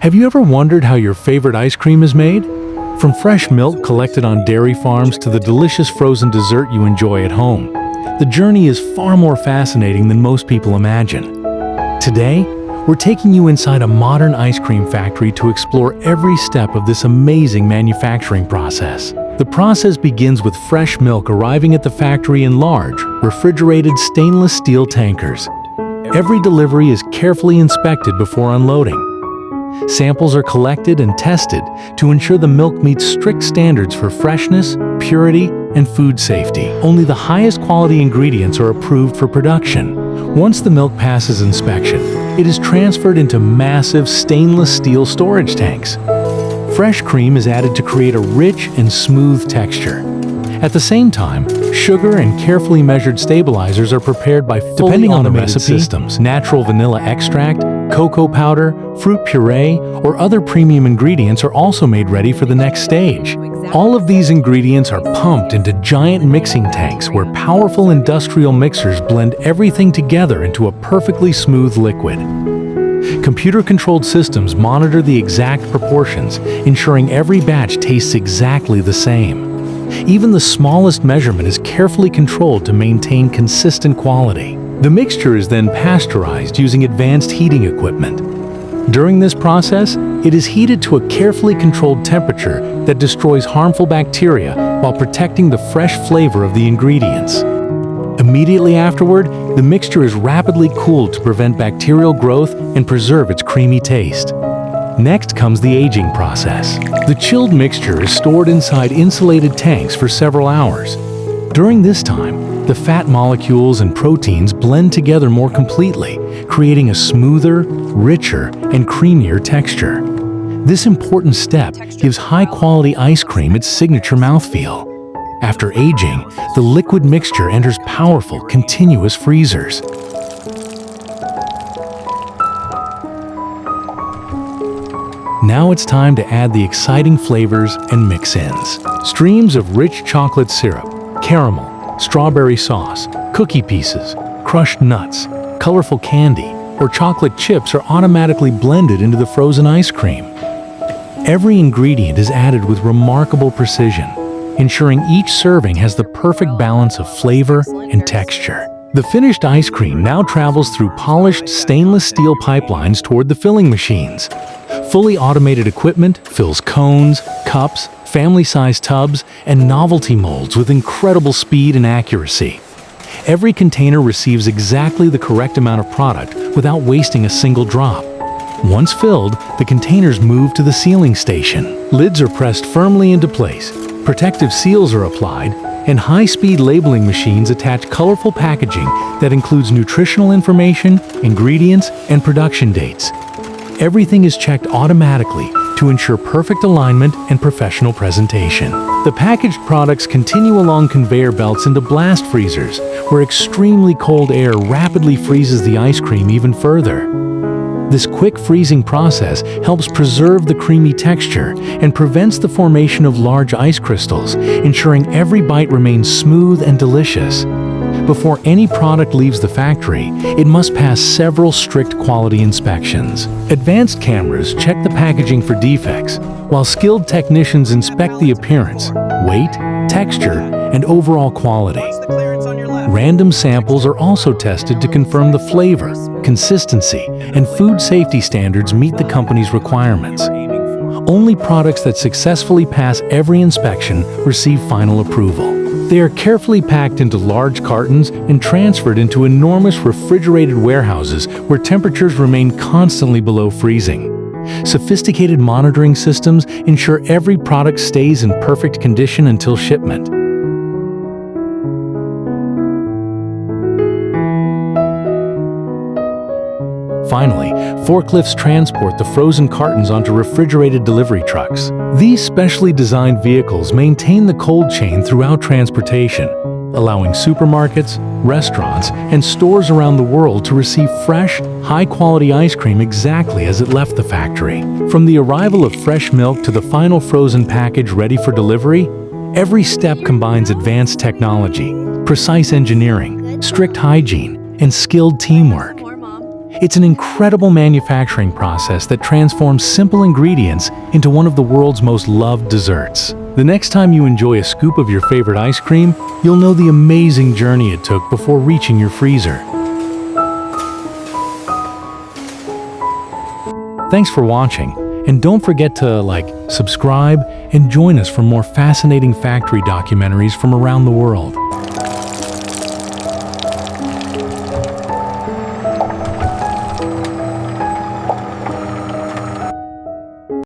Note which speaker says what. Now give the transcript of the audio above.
Speaker 1: Have you ever wondered how your favorite ice cream is made? From fresh milk collected on dairy farms to the delicious frozen dessert you enjoy at home, the journey is far more fascinating than most people imagine. Today, we're taking you inside a modern ice cream factory to explore every step of this amazing manufacturing process. The process begins with fresh milk arriving at the factory in large, refrigerated stainless steel tankers. Every delivery is carefully inspected before unloading. Samples are collected and tested to ensure the milk meets strict standards for freshness, purity, and food safety. Only the highest quality ingredients are approved for production. Once the milk passes inspection, it is transferred into massive stainless steel storage tanks. Fresh cream is added to create a rich and smooth texture. At the same time, sugar and carefully measured stabilizers are prepared by fully automated systems. Natural vanilla extract, cocoa powder, fruit puree, or other premium ingredients are also made ready for the next stage. All of these ingredients are pumped into giant mixing tanks where powerful industrial mixers blend everything together into a perfectly smooth liquid. Computer-controlled systems monitor the exact proportions, ensuring every batch tastes exactly the same. Even the smallest measurement is carefully controlled to maintain consistent quality. The mixture is then pasteurized using advanced heating equipment. During this process, it is heated to a carefully controlled temperature that destroys harmful bacteria while protecting the fresh flavor of the ingredients. Immediately afterward, the mixture is rapidly cooled to prevent bacterial growth and preserve its creamy taste. Next comes the aging process. The chilled mixture is stored inside insulated tanks for several hours. During this time, the fat molecules and proteins blend together more completely, creating a smoother, richer, and creamier texture. This important step gives high-quality ice cream its signature mouthfeel. After aging, the liquid mixture enters powerful, continuous freezers. Now it's time to add the exciting flavors and mix-ins. Streams of rich chocolate syrup, caramel, strawberry sauce, cookie pieces, crushed nuts, colorful candy, or chocolate chips are automatically blended into the frozen ice cream. Every ingredient is added with remarkable precision, ensuring each serving has the perfect balance of flavor and texture. The finished ice cream now travels through polished stainless steel pipelines toward the filling machines. Fully automated equipment fills cones, cups, family-sized tubs, and novelty molds with incredible speed and accuracy. Every container receives exactly the correct amount of product without wasting a single drop. Once filled, the containers move to the sealing station. Lids are pressed firmly into place, protective seals are applied, and high-speed labeling machines attach colorful packaging that includes nutritional information, ingredients, and production dates. Everything is checked automatically to ensure perfect alignment and professional presentation. The packaged products continue along conveyor belts into blast freezers, where extremely cold air rapidly freezes the ice cream even further. This quick freezing process helps preserve the creamy texture and prevents the formation of large ice crystals, ensuring every bite remains smooth and delicious. Before any product leaves the factory, it must pass several strict quality inspections. Advanced cameras check the packaging for defects, while skilled technicians inspect the appearance, weight, texture, and overall quality. Random samples are also tested to confirm the flavor, consistency, and food safety standards meet the company's requirements. Only products that successfully pass every inspection receive final approval. They are carefully packed into large cartons and transferred into enormous refrigerated warehouses where temperatures remain constantly below freezing. Sophisticated monitoring systems ensure every product stays in perfect condition until shipment. Finally, forklifts transport the frozen cartons onto refrigerated delivery trucks. These specially designed vehicles maintain the cold chain throughout transportation, allowing supermarkets, restaurants, and stores around the world to receive fresh, high-quality ice cream exactly as it left the factory. From the arrival of fresh milk to the final frozen package ready for delivery, every step combines advanced technology, precise engineering, strict hygiene, and skilled teamwork. It's an incredible manufacturing process that transforms simple ingredients into one of the world's most loved desserts. The next time you enjoy a scoop of your favorite ice cream, you'll know the amazing journey it took before reaching your freezer. Thanks for watching, and don't forget to subscribe, and join us for more fascinating factory documentaries from around the world.